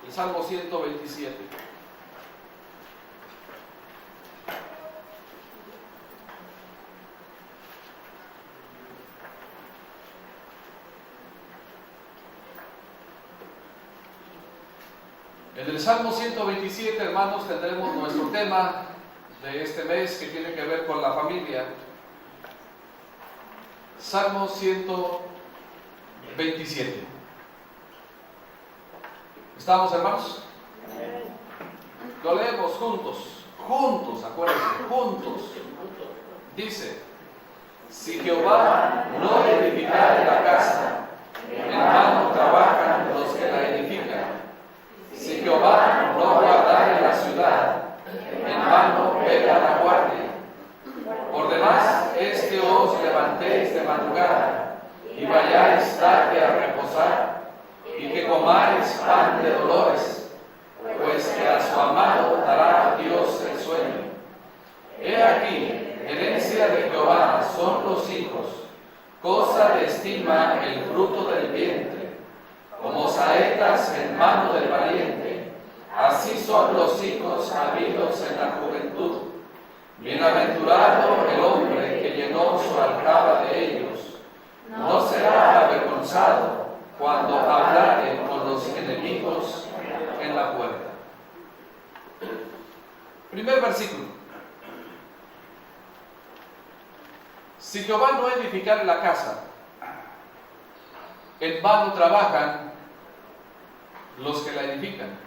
El Salmo 127. En el Salmo 127, hermanos, tendremos nuestro tema de este mes que tiene que ver con la familia. Salmo 127. ¿Estamos, hermanos? Lo leemos juntos, acuérdense, juntos. Dice: si Jehová no edificare la casa, en vano trabajan los que la edifican. Si Jehová no guardare la ciudad, en vano vela la guardia. Por demás es que os levantéis de madrugada y vayáis tarde a reposar, y que comáis pan de dolores, pues que a su amado dará Dios el sueño. He aquí, herencia de Jehová son los hijos, cosa de estima el fruto del vientre. Como saetas en mano del valiente, así son los hijos habidos en la juventud. Bienaventurado el hombre que llenó su aljaba de ellos. No será avergonzado cuando hablare con los enemigos en la puerta. Primer versículo. Si Jehová no edificare la casa, en vano trabajan los que la edifican.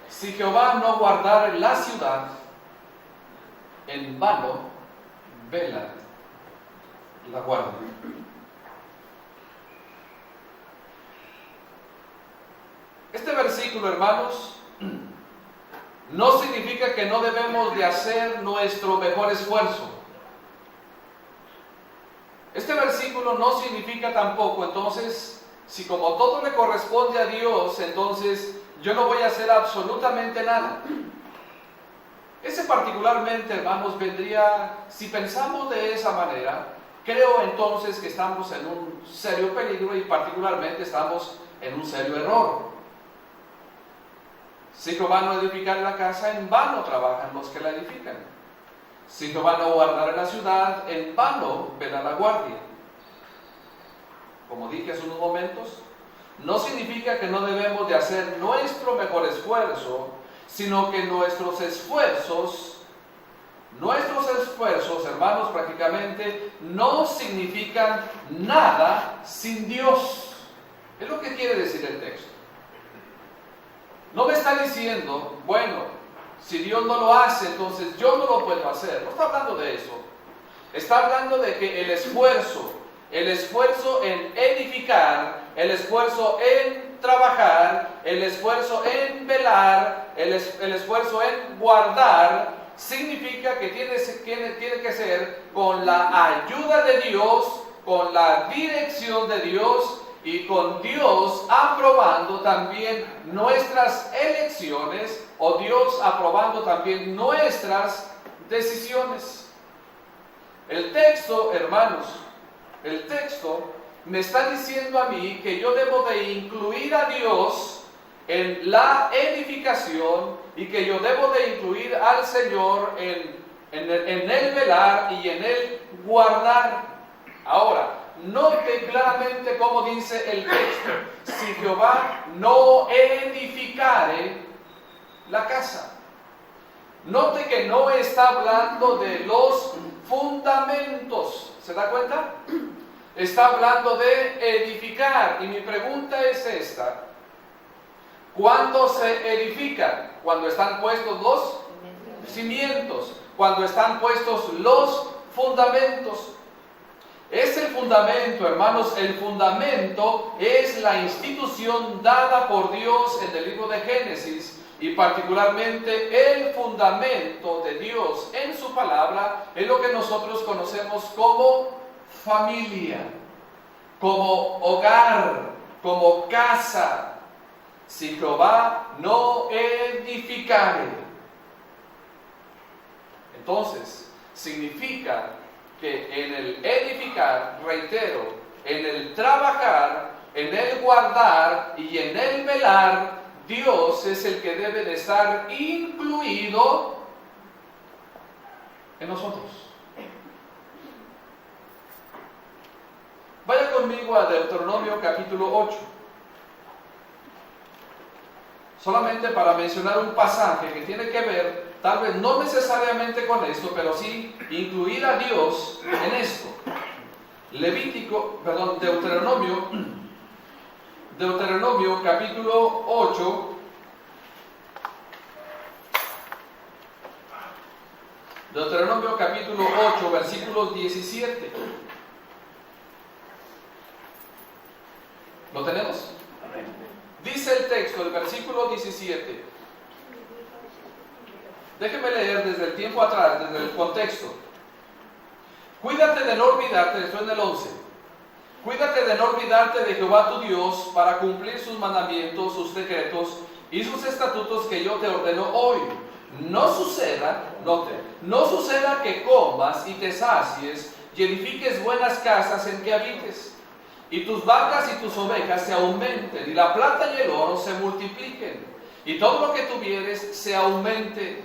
Si Jehová no guardare la ciudad, en vano vela la guardia. Este versículo, hermanos, no significa que no debemos de hacer nuestro mejor esfuerzo. Este versículo no significa tampoco, entonces, si como todo le corresponde a Dios, entonces yo no voy a hacer absolutamente nada. Ese particularmente, hermanos, vendría, si pensamos de esa manera, creo entonces que estamos en un serio peligro y particularmente estamos en un serio error. Si Jehová no edificare la casa, en vano trabajan los que la edifican. Si Jehová no guardare la ciudad, en vano vela la guardia. Como dije hace unos momentos, no significa que no debemos de hacer nuestro mejor esfuerzo, sino que nuestros esfuerzos, hermanos, prácticamente no significan nada sin Dios. Es lo que quiere decir el texto. No me está diciendo, bueno, si Dios no lo hace, entonces yo no lo puedo hacer. No está hablando de eso. Está hablando de que el esfuerzo en edificar, el esfuerzo en trabajar, el esfuerzo en velar, el esfuerzo en guardar, significa que tiene que ser con la ayuda de Dios, con la dirección de Dios y con Dios aprobando también nuestras elecciones o Dios aprobando también nuestras decisiones. El texto, hermanos, el texto me está diciendo a mí que yo debo de incluir a Dios en la edificación y que yo debo de incluir al Señor en el velar y en el guardar. Ahora, note claramente cómo dice el texto: si Jehová no edificare la casa. Note que no está hablando de los fundamentos. ¿Se da cuenta? Está hablando de edificar. Y mi pregunta es esta: ¿cuándo se edifican? Cuando están puestos los cimientos, cuando están puestos los fundamentos. Es el fundamento, hermanos, el fundamento es la institución dada por Dios en el libro de Génesis, y particularmente el fundamento de Dios en su palabra es lo que nosotros conocemos como familia, como hogar, como casa. Si Jehová no edificare, entonces significa que en el edificar, reitero, en el trabajar, en el guardar y en el velar, Dios es el que debe de estar incluido en nosotros. Vaya conmigo a Deuteronomio capítulo 8. Solamente para mencionar un pasaje que tiene que ver, tal vez no necesariamente con esto, pero sí incluir a Dios en esto. Deuteronomio capítulo 8. Deuteronomio capítulo 8, versículos 17. ¿Lo tenemos? Dice el texto, el versículo 17. Déjeme leer desde el tiempo atrás, desde el contexto. Cuídate de no olvidarte, esto en el 11. Cuídate de no olvidarte de Jehová tu Dios para cumplir sus mandamientos, sus decretos y sus estatutos que yo te ordeno hoy. No suceda, note, no suceda que comas y te sacies y edifiques buenas casas en que habites, y tus vacas y tus ovejas se aumenten, y la plata y el oro se multipliquen, y todo lo que tuvieres se aumente.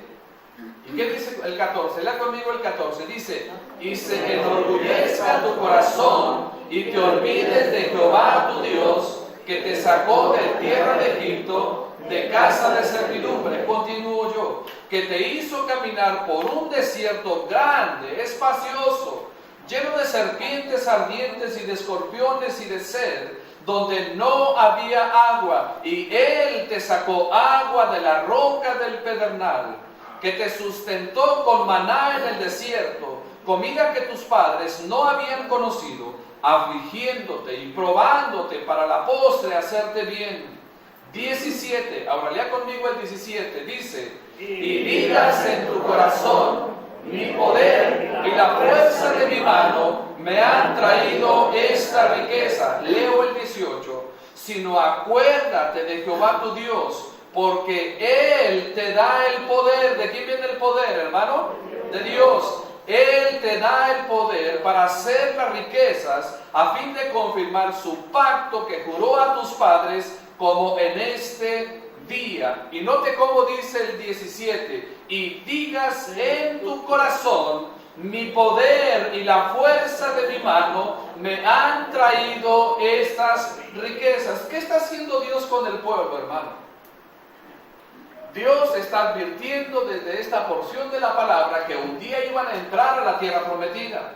¿Y qué dice el 14? Lea conmigo el 14. Dice, y se enorgullezca tu corazón y te olvides de Jehová tu Dios, que te sacó de tierra de Egipto, de casa de servidumbre. Continúo yo, que te hizo caminar por un desierto grande, espacioso, lleno de serpientes ardientes y de escorpiones y de sed, donde no había agua, y Él te sacó agua de la roca del pedernal, que te sustentó con maná en el desierto, comida que tus padres no habían conocido, afligiéndote y probándote para la postre hacerte bien. 17, ahora lea conmigo el 17, dice, y digas en tu corazón, mi poder y la fuerza de mi mano me han traído esta riqueza. Leo el 18, sino acuérdate de Jehová tu Dios, porque Él te da el poder. ¿De quién viene el poder, hermano? De Dios. Él te da el poder para hacer las riquezas a fin de confirmar su pacto que juró a tus padres, como en este día. Y note cómo dice el 17, y digas en tu corazón, mi poder y la fuerza de mi mano me han traído estas riquezas. ¿Qué está haciendo Dios con el pueblo, hermano? Dios está advirtiendo desde esta porción de la palabra que un día iban a entrar a la tierra prometida.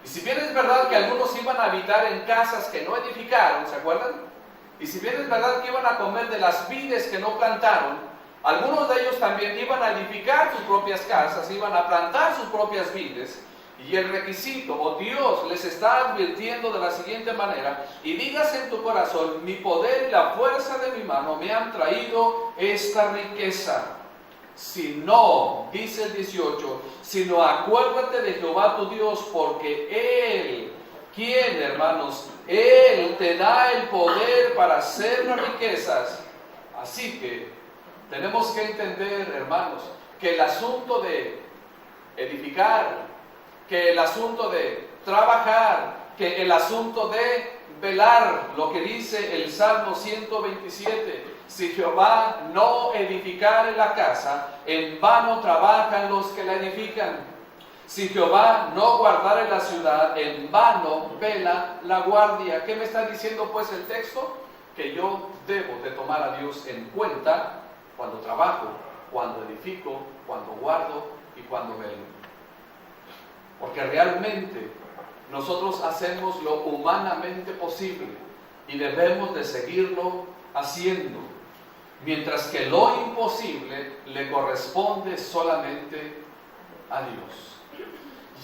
Y si bien es verdad que algunos iban a habitar en casas que no edificaron, ¿se acuerdan? Y si bien es verdad que iban a comer de las vides que no plantaron, algunos de ellos también iban a edificar sus propias casas, iban a plantar sus propias vides. Y el requisito, o Dios les está advirtiendo de la siguiente manera, y digas en tu corazón, mi poder y la fuerza de mi mano me han traído esta riqueza. Si no, dice el 18, sino acuérdate de Jehová tu Dios, porque Él, ¿quién, hermanos? Él te da el poder para hacer las riquezas. Así que tenemos que entender, hermanos, que el asunto de edificar, que el asunto de trabajar, que el asunto de velar, lo que dice el Salmo 127, si Jehová no edificare la casa, en vano trabajan los que la edifican. Si Jehová no guardare la ciudad, en vano vela la guardia. ¿Qué me está diciendo pues el texto? Que yo debo de tomar a Dios en cuenta cuando trabajo, cuando edifico, cuando guardo y cuando velo. Porque realmente nosotros hacemos lo humanamente posible y debemos de seguirlo haciendo, mientras que lo imposible le corresponde solamente a Dios.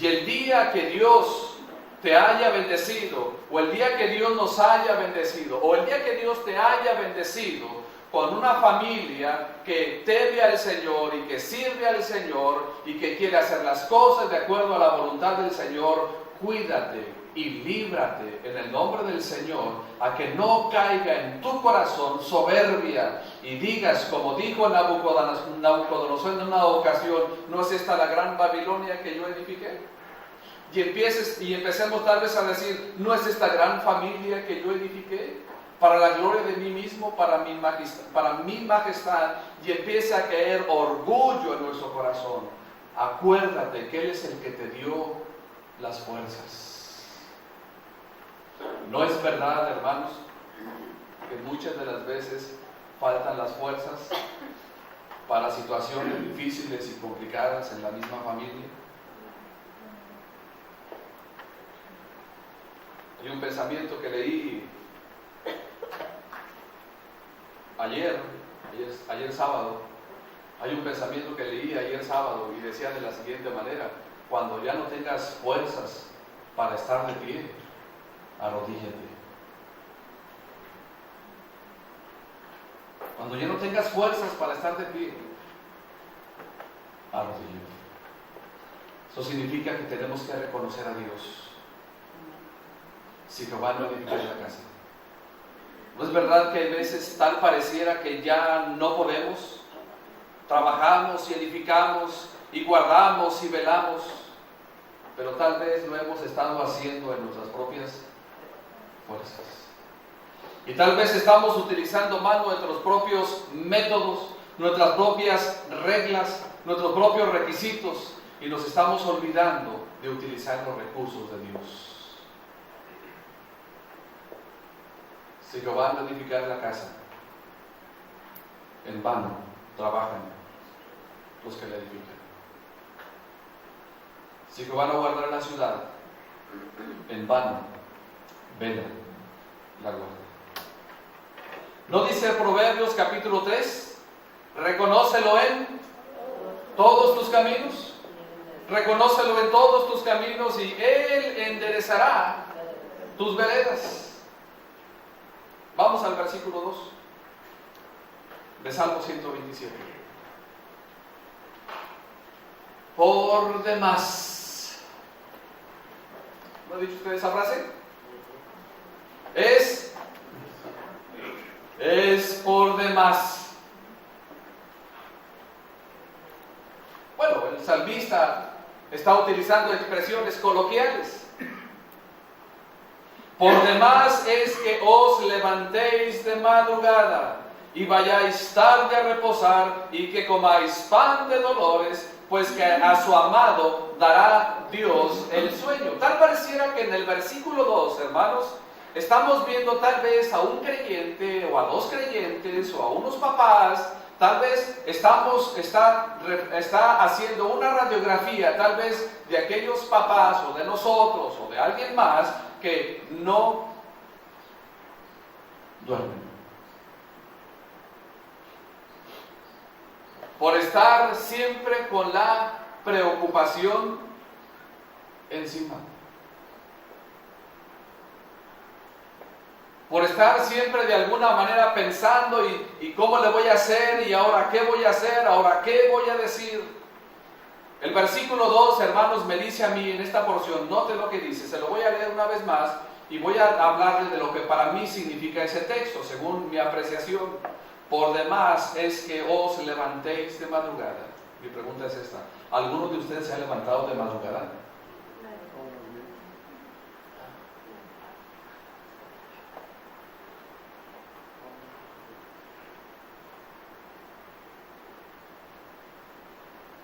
Y el día que Dios te haya bendecido, o el día que Dios nos haya bendecido, o el día que Dios te haya bendecido con una familia que teme al Señor y que sirve al Señor y que quiere hacer las cosas de acuerdo a la voluntad del Señor, cuídate y líbrate en el nombre del Señor a que no caiga en tu corazón soberbia y digas, como dijo Nabucodonosor en una ocasión, ¿no es esta la gran Babilonia que yo edifiqué? y empecemos tal vez a decir, ¿no es esta gran familia que yo edifiqué? Para la gloria de mí mismo, para mi majestad, y empieza a caer orgullo en nuestro corazón. Acuérdate que Él es el que te dio las fuerzas. ¿No es verdad, hermanos, que muchas de las veces faltan las fuerzas para situaciones difíciles y complicadas en la misma familia? Hay un pensamiento que leí ayer sábado. Hay un pensamiento que leí ayer sábado y decía de la siguiente manera: cuando ya no tengas fuerzas para estar de pie, arrodíllate. Cuando ya no tengas fuerzas para estar de pie, arrodíllate. Eso significa que tenemos que reconocer a Dios. Si Jehová no edifica la casa. ¿No es verdad que a veces tal pareciera que ya no podemos? Trabajamos y edificamos y guardamos y velamos, pero tal vez lo hemos estado haciendo en nuestras propias fuerzas. Y tal vez estamos utilizando más nuestros propios métodos, nuestras propias reglas, nuestros propios requisitos, y nos estamos olvidando de utilizar los recursos de Dios. Si Jehová no edificar la casa, en vano trabajan los que la edifican. Si Jehová no guardara la ciudad, en vano vela la guardia. ¿No dice Proverbios capítulo 3? Reconócelo en todos tus caminos. Reconócelo en todos tus caminos y Él enderezará tus veredas. Vamos al versículo 2 de Salmo 127. Por demás. ¿No ha dicho usted esa frase? Es por demás. Bueno, el salmista está utilizando expresiones coloquiales. Por demás es que os levantéis de madrugada y vayáis tarde a reposar y que comáis pan de dolores, pues que a su amado dará Dios el sueño. Tal pareciera que en el versículo 2, hermanos, estamos viendo tal vez a un creyente o a dos creyentes o a unos papás. Tal vez está haciendo una radiografía tal vez de aquellos papás o de nosotros o de alguien más que no duermen. Por estar siempre con la preocupación encima. Por estar siempre de alguna manera pensando y cómo le voy a hacer, y ahora qué voy a hacer, ahora qué voy a decir. El versículo 2, hermanos, me dice a mí en esta porción, note lo que dice, se lo voy a leer una vez más y voy a hablarles de lo que para mí significa ese texto, según mi apreciación. Por demás es que os levantéis de madrugada. Mi pregunta es esta: ¿alguno de ustedes se ha levantado de madrugada?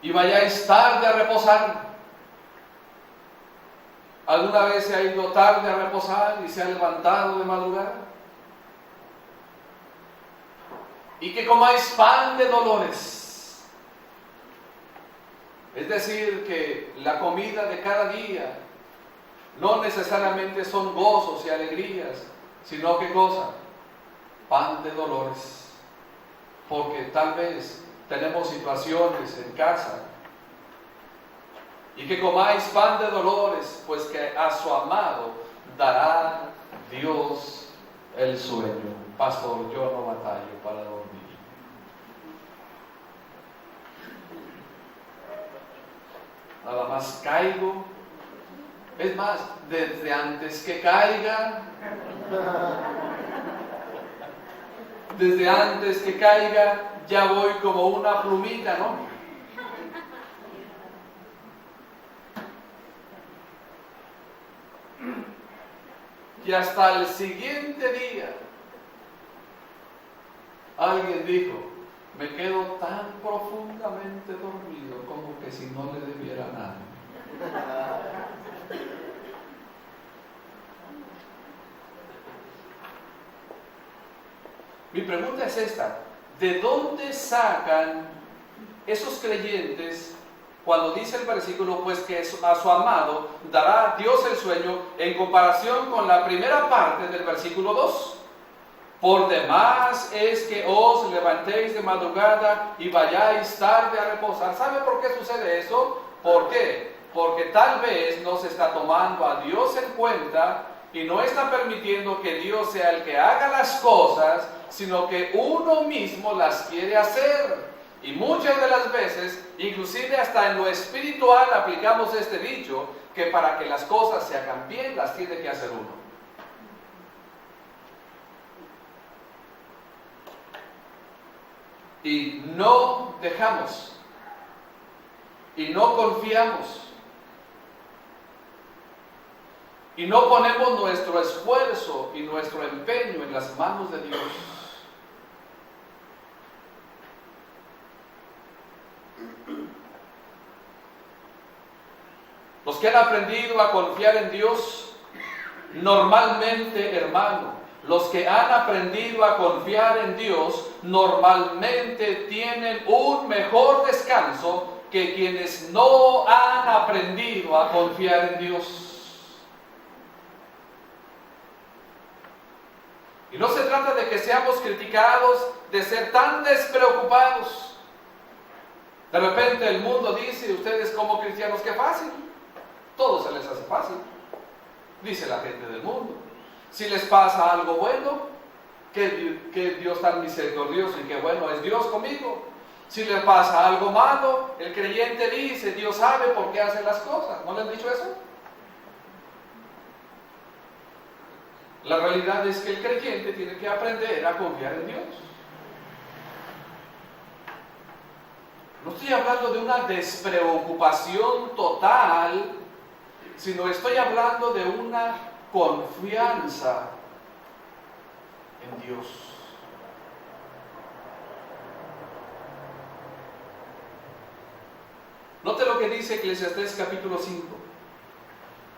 Y vayáis tarde a reposar. ¿Alguna vez se ha ido tarde a reposar y se ha levantado de madrugada? Y que comáis pan de dolores. Es decir, que la comida de cada día no necesariamente son gozos y alegrías, sino que cosa, pan de dolores. Porque tal vez tenemos situaciones en casa. Y que comáis pan de dolores, pues que a su amado dará Dios el sueño. Pastor, yo no batallo para dormir. Nada más caigo. Es más, desde antes que caiga, ya voy como una plumita, ¿no? y hasta el siguiente día alguien dijo, me quedo tan profundamente dormido como que si no le debiera nada. Mi pregunta es esta: ¿de dónde sacan esos creyentes cuando dice el versículo, pues que a su amado dará Dios el sueño, en comparación con la primera parte del versículo 2? Por demás es que os levantéis de madrugada y vayáis tarde a reposar. ¿Sabe por qué sucede eso? ¿Por qué? Porque tal vez no se está tomando a Dios en cuenta y no está permitiendo que Dios sea el que haga las cosas, sino que uno mismo las quiere hacer. Y muchas de las veces, inclusive hasta en lo espiritual, aplicamos este dicho, que para que las cosas se hagan bien, las tiene que hacer uno. Y no dejamos, y no confiamos, y no ponemos nuestro esfuerzo y nuestro empeño en las manos de Dios. Los que han aprendido a confiar en Dios, normalmente, hermano, los que han aprendido a confiar en Dios, normalmente tienen un mejor descanso que quienes no han aprendido a confiar en Dios. Y no se trata de que seamos criticados de ser tan despreocupados. De repente el mundo dice, ustedes como cristianos, qué fácil. Todo se les hace fácil, dice la gente del mundo. Si les pasa algo bueno, que Dios tan misericordioso y que bueno es Dios conmigo. Si les pasa algo malo, el creyente dice, Dios sabe por qué hace las cosas. ¿No le han dicho eso? La realidad es que el creyente tiene que aprender a confiar en Dios. No estoy hablando de una despreocupación total, sino estoy hablando de una confianza en Dios. Note lo que dice Eclesiastés capítulo 5.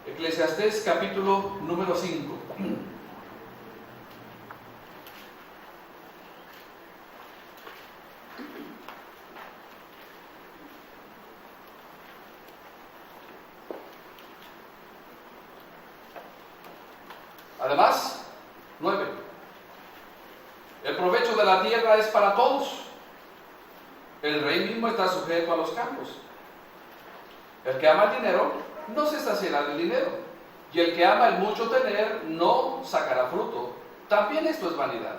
Eclesiastés capítulo número 5. Además, 9. El provecho de la tierra es para todos. El rey mismo está sujeto a los campos. El que ama el dinero no se saciará del dinero, y el que ama el mucho tener no sacará fruto. También esto es vanidad.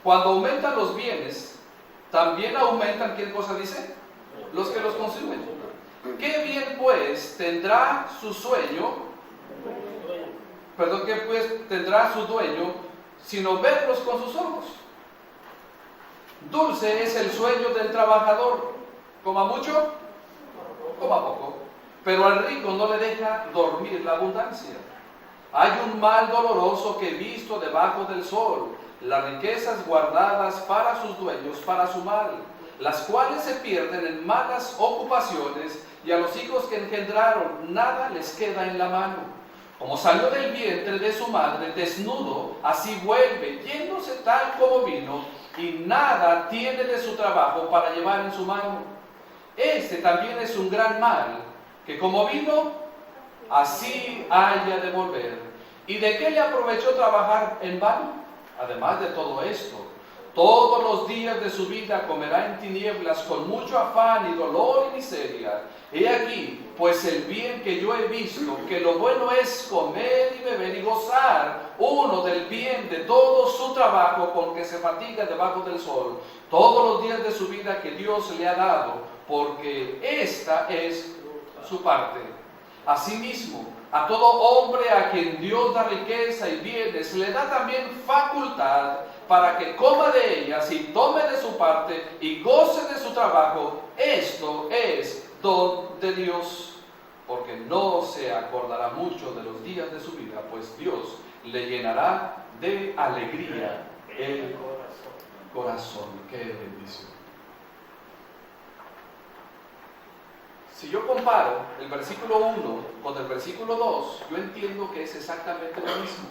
Cuando aumentan los bienes, también aumentan, ¿qué cosa dice? Los que los consumen. ¿Qué bien pues tendrá su sueño? ¿Qué pues tendrá su dueño sino verlos con sus ojos? Dulce es el sueño del trabajador, coma mucho, coma poco, pero al rico no le deja dormir la abundancia. Hay un mal doloroso que he visto debajo del sol, las riquezas guardadas para sus dueños, para su mal, las cuales se pierden en malas ocupaciones, y a los hijos que engendraron nada les queda en la mano. Como salió del vientre de su madre desnudo, así vuelve, yéndose tal como vino, y nada tiene de su trabajo para llevar en su mano. Este también es un gran mal, que como vino, así haya de volver. ¿Y de qué le aprovechó trabajar en vano? Además de todo esto, todos los días de su vida comerá en tinieblas con mucho afán y dolor y miseria. He aquí, pues el bien que yo he visto, que lo bueno es comer y beber y gozar uno del bien de todo su trabajo con que se fatiga debajo del sol, todos los días de su vida que Dios le ha dado, porque esta es su parte. Asimismo, a todo hombre a quien Dios da riqueza y bienes, le da también facultad para que coma de ellas y tome de su parte y goce de su trabajo. Esto es don de Dios, porque no se acordará mucho de los días de su vida, pues Dios le llenará de alegría el corazón. ¡Qué bendición! Si yo comparo el versículo 1 con el versículo 2, yo entiendo que es exactamente lo mismo.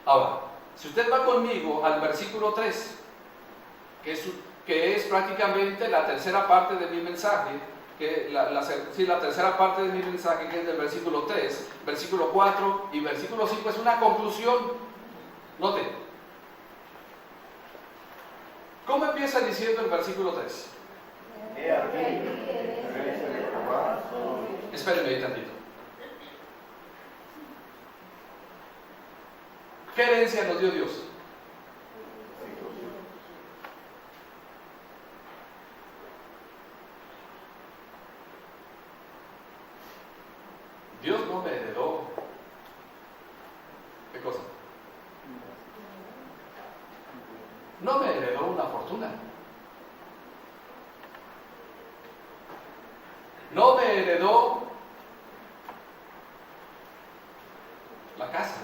Ahora, si usted va conmigo al versículo 3, que es prácticamente la tercera parte de mi mensaje, la tercera parte de mi mensaje, que es del versículo 3, versículo 4 y versículo 5, es una conclusión. Note, ¿cómo empieza diciendo el versículo 3? Espérenme ahí tantito. ¿Qué herencia nos dio Dios? Dios no me heredó. ¿Qué cosa? No me heredó una fortuna. No me heredó la casa.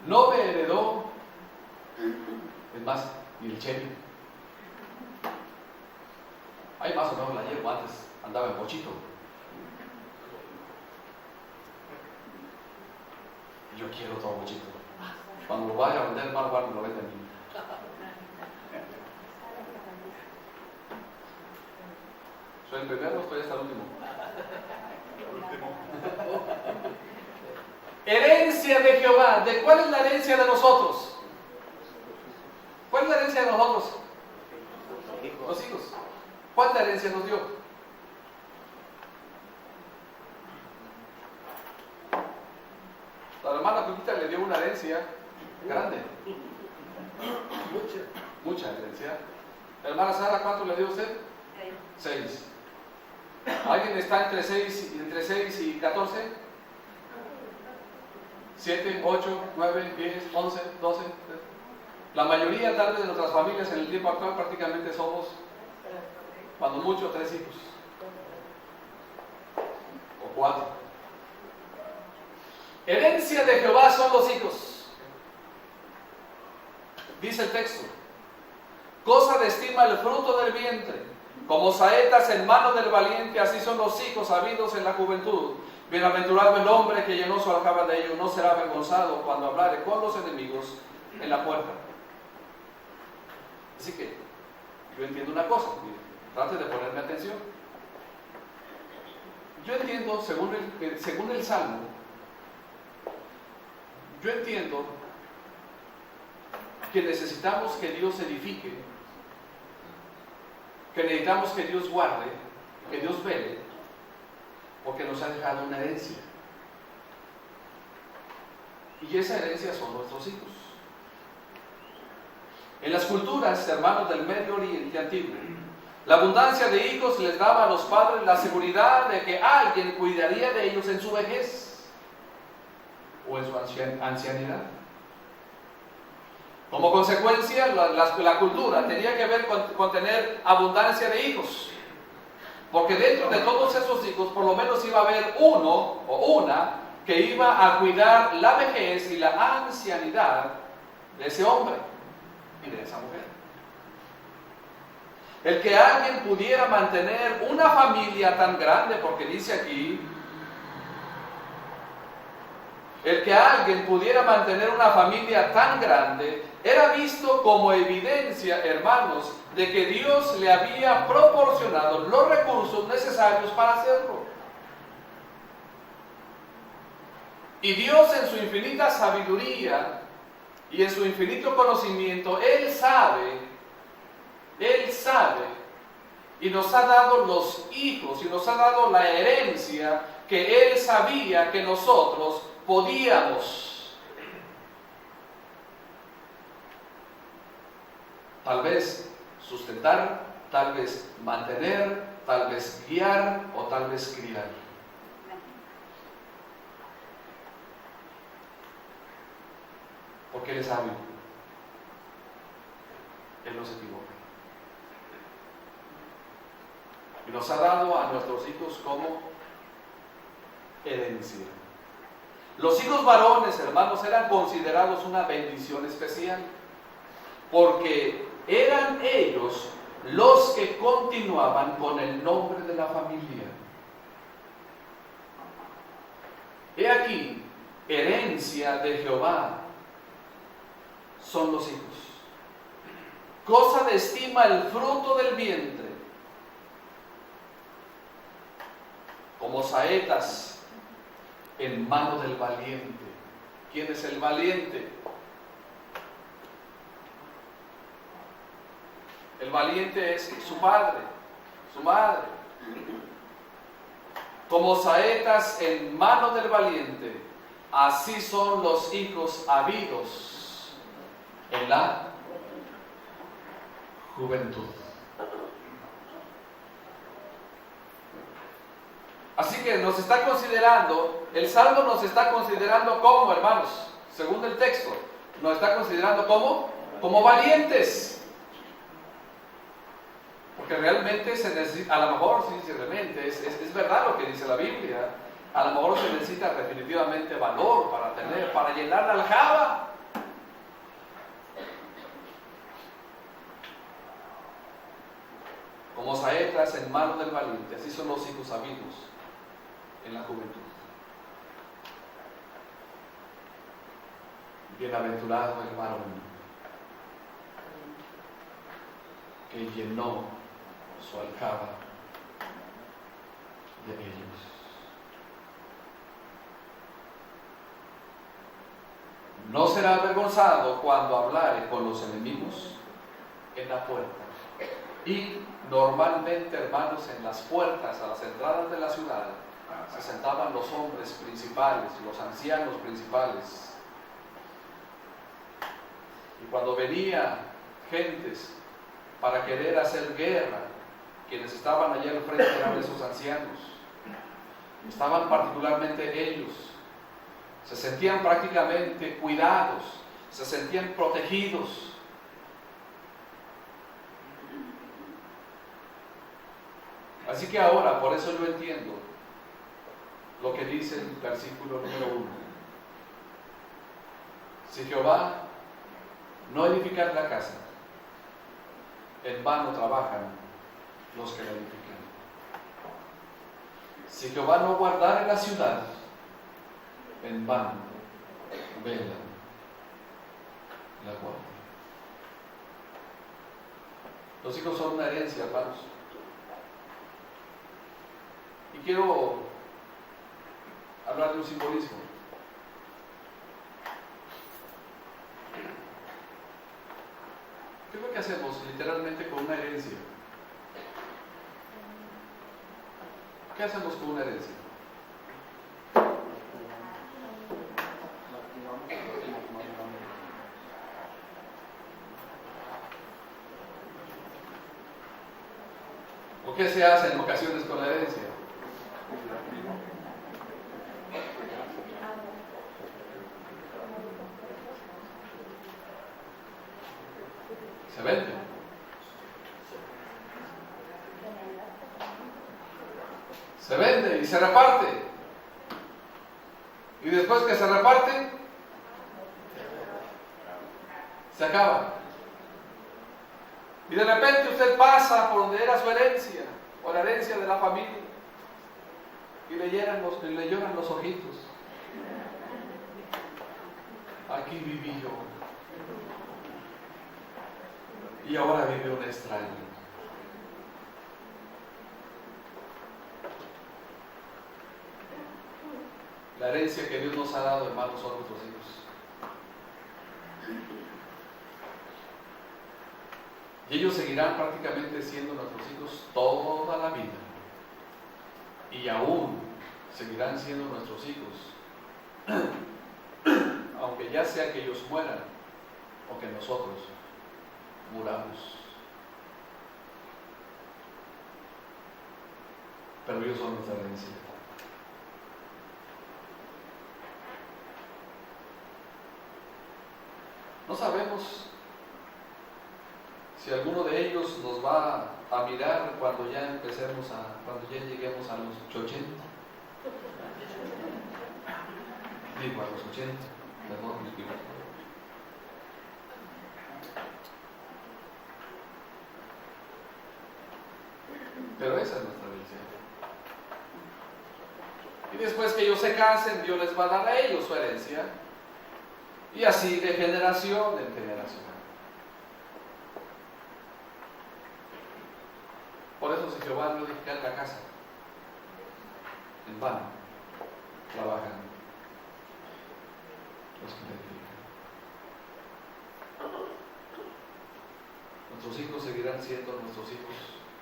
No me heredó, es más, ni el Chevy. Ahí más o menos la llevo, antes andaba en bochito. Yo quiero todo bochito. Cuando lo vaya a vender, más vale lo vende a mí. Soy el primero, estoy hasta el último. Herencia de Jehová. ¿De cuál es la herencia de nosotros? ¿Cuál es la herencia de nosotros? Los hijos. ¿Cuánta herencia nos dio? La hermana Pepita le dio una herencia grande. Mucha herencia. La hermana Sara, ¿cuánto le dio usted? 6. ¿Alguien está entre 6 y 14? 7, 8, 9, 10, 11, 12. La mayoría tal vez de nuestras familias en el tiempo actual prácticamente somos, cuando mucho, 3 hijos. O 4. Herencia de Jehová son los hijos. Dice el texto. Cosa de estima el fruto del vientre. Como saetas en mano del valiente, así son los hijos habidos en la juventud. Bienaventurado el hombre que llenó su aljaba de ellos, no será avergonzado cuando hablare con los enemigos en la puerta. Así que, yo entiendo una cosa, trate de ponerme atención. Yo entiendo, según el Salmo, yo entiendo que necesitamos que Dios edifique, que necesitamos que Dios guarde, que Dios vele, porque nos ha dejado una herencia. Y esa herencia son nuestros hijos. En las culturas, hermanos del Medio Oriente antiguo, la abundancia de hijos les daba a los padres la seguridad de que alguien cuidaría de ellos en su vejez o en su ancianidad. Como consecuencia, la cultura tenía que ver con tener abundancia de hijos. Porque dentro de todos esos hijos, por lo menos iba a haber uno o una que iba a cuidar la vejez y la ancianidad de ese hombre y de esa mujer. El que alguien pudiera mantener una familia tan grande, porque dice aquí, el que alguien pudiera mantener una familia tan grande era visto como evidencia, hermanos, de que Dios le había proporcionado los recursos necesarios para hacerlo. Y Dios, en su infinita sabiduría y en su infinito conocimiento, Él sabe, y nos ha dado los hijos, y nos ha dado la herencia que Él sabía que nosotros podíamos, tal vez sustentar, tal vez mantener, tal vez guiar o tal vez criar. Porque Él es sabio. Él no se equivoca. Y nos ha dado a nuestros hijos como herencia. Los hijos varones, hermanos, eran considerados una bendición especial, porque eran ellos los que continuaban con el nombre de la familia. He aquí, herencia de Jehová son los hijos. Cosa de estima el fruto del vientre, como saetas en mano del valiente. ¿Quién es el valiente? El valiente es su padre, su madre. Como saetas en mano del valiente, así son los hijos habidos en la juventud. Así que nos está considerando, el Salmo nos está considerando como, hermanos, según el texto, nos está considerando como valientes. Porque realmente se necesita, a lo mejor, sí, realmente es verdad lo que dice la Biblia, a lo mejor se necesita definitivamente valor para llenar la aljaba. Como saetas en mano del valiente, así son los hijos habidos en la juventud. Bienaventurado el varón que llenó su aljaba de ellos. No será avergonzado cuando hablare con los enemigos en la puerta. Y normalmente, hermanos, en las puertas, a las entradas de la ciudad, se sentaban los hombres principales, los ancianos principales. Y cuando venía gentes para querer hacer guerra, quienes estaban allá al frente eran esos ancianos. Estaban particularmente ellos. Se sentían prácticamente cuidados, se sentían protegidos. Así que ahora, por eso yo entiendo lo que dice el versículo número 1. Si Jehová no edificar la casa, en vano trabajan los que la edifican. Si Jehová no guardare la ciudad, en vano vela la guardia. Los hijos son una herencia, hermanos. Y quiero hablar de un simbolismo. ¿Qué es lo que hacemos literalmente con una herencia? ¿Qué hacemos con una herencia? ¿O qué se hace en ocasiones con la herencia? Se vende. Se vende y se reparte. Y después que se reparte, se acaba. Y de repente usted pasa por donde era su herencia, o la herencia de la familia, y le lloran los ojitos. Aquí viví yo. Y ahora vive un extraño. La herencia que Dios nos ha dado, hermanos, son nuestros hijos. Y ellos seguirán prácticamente siendo nuestros hijos toda la vida. Y aún seguirán siendo nuestros hijos, aunque ya sea que ellos mueran o que nosotros muramos. Pero ellos son nuestra herencia. No sabemos si alguno de ellos nos va a mirar cuando ya cuando ya lleguemos a los 80. Digo, a los 80, perdón, me equivoco. Pero esa es nuestra bendición. Y después que ellos se casen, Dios les va a dar a ellos su herencia. Y así de generación en generación. Por eso si Jehová no edifica la casa, en vano trabajan los que la edifican. Nuestros hijos seguirán siendo nuestros hijos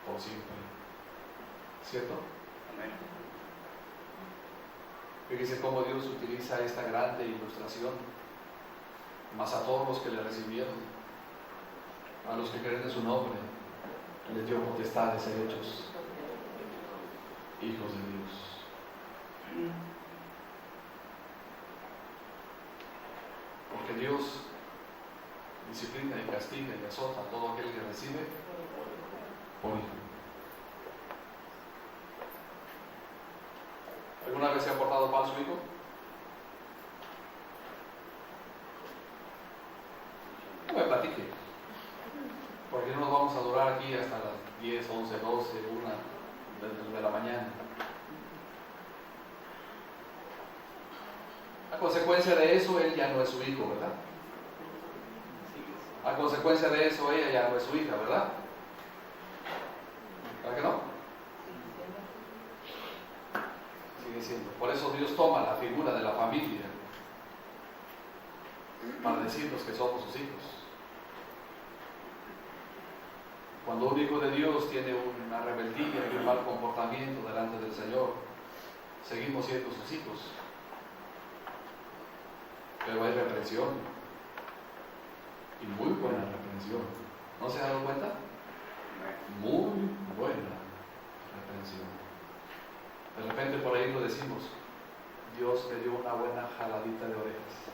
por siempre. ¿Cierto? Amén. Fíjese cómo Dios utiliza esta grande ilustración, más a todos los que le recibieron, a los que creen en su nombre, les dio potestad de ser hechos hijos de Dios. Porque Dios disciplina y castiga y azota a todo aquel que recibe por hijo. ¿Alguna vez se ha portado mal su hijo? No me platique, porque no nos vamos a durar aquí hasta las 10, 11, 12, 1 de la mañana. A consecuencia de eso, él ya no es su hijo, ¿verdad? A consecuencia de eso, ella ya no es su hija, ¿verdad? ¿Verdad que no? Sigue siendo. Por eso Dios toma la figura de la familia para decirnos que somos sus hijos. Cuando un hijo de Dios tiene una rebeldía y un mal comportamiento delante del Señor, seguimos siendo sus hijos. Pero hay reprensión. Y muy buena reprensión. ¿No se han dado cuenta? Muy buena reprensión. De repente por ahí lo decimos, Dios me dio una buena jaladita de orejas.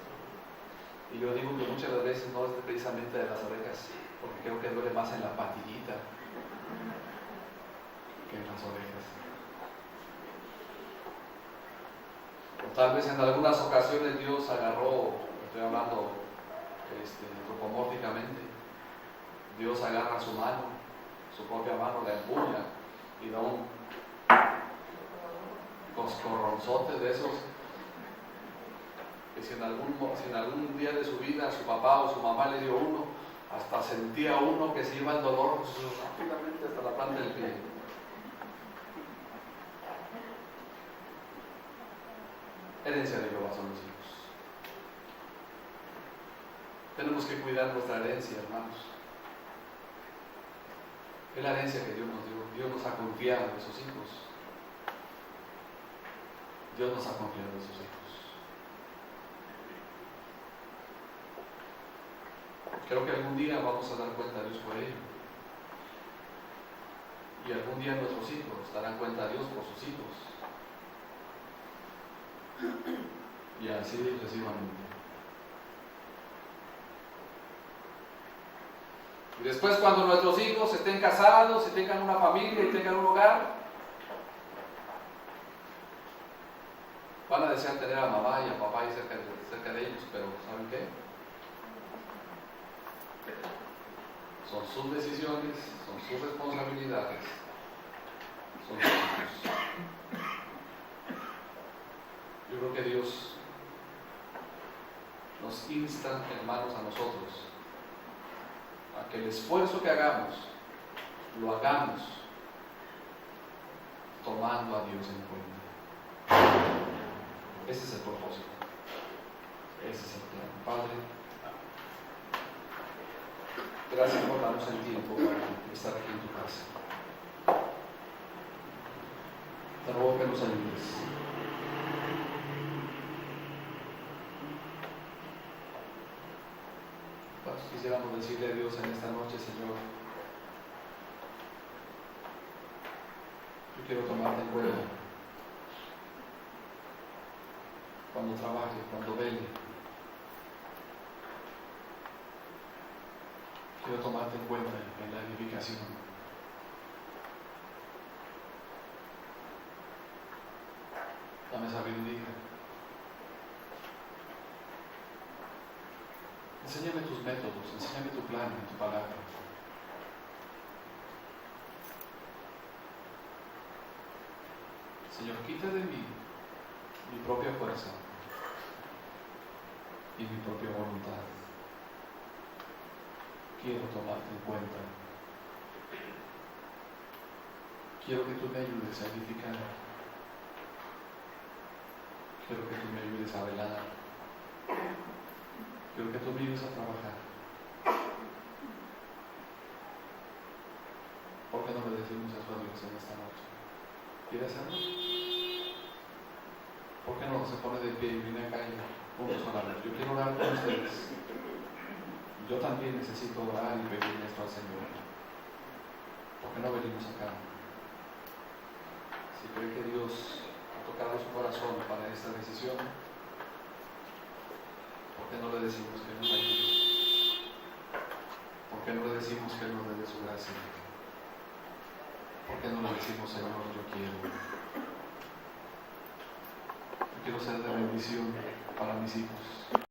Y yo digo que muchas veces no es precisamente de las orejas, porque creo que duele más en la patillita que en las orejas. O tal vez en algunas ocasiones Dios agarró, estoy hablando antropomórficamente, Dios agarra su mano, su propia mano, la empuña y da un coscorronzote de esos que si en algún día de su vida su papá o su mamá le dio uno, hasta sentía uno que se iba el dolor rápidamente hasta la planta del pie. Herencia de Jehová son los hijos. Tenemos que cuidar nuestra herencia, hermanos. Es la herencia que Dios nos dio. Dios nos ha confiado a esos hijos. Dios nos ha confiado a esos hijos. Creo que algún día vamos a dar cuenta a Dios por ello. Y algún día nuestros hijos darán cuenta a Dios por sus hijos. Y así sucesivamente. Y después cuando nuestros hijos estén casados y tengan una familia y tengan un hogar, van a desear tener a mamá y a papá y cerca de ellos, pero ¿saben qué? Son sus decisiones, son sus responsabilidades, son sus hijos. Yo creo que Dios nos insta, hermanos, a nosotros a que el esfuerzo que hagamos, lo hagamos tomando a Dios en cuenta. Ese es el propósito. Ese es el plan. Padre, gracias por darnos el tiempo para estar aquí en tu casa. Te ruego que nos ayudes. Quisiéramos decirle a Dios en esta noche, Señor, yo quiero tomarte en cuenta cuando trabaje, cuando vele. Quiero tomarte en cuenta en la edificación. Dame sabiduría. Enséñame tus métodos, enséñame tu plan y tu palabra. Señor, quita de mí mi propia fuerza y mi propia voluntad. Quiero tomarte en cuenta. Quiero que tú me ayudes a edificar. Quiero que tú me ayudes a velar. Quiero que tú me ayudes a trabajar. ¿Por qué no le decimos eso a Dios en esta noche? ¿Quiere hacerlo? ¿Por qué no se pone de pie y viene acá y juntos a orar? Yo quiero orar con ustedes. Yo también necesito orar y pedir esto al Señor. ¿Por qué no venimos acá? Si cree que Dios ha tocado su corazón para esta decisión, ¿por qué no le decimos que nos ayude? ¿Por qué no le decimos que nos dé su gracia? ¿Por qué no le decimos, Señor, yo quiero ser de bendición para mis hijos?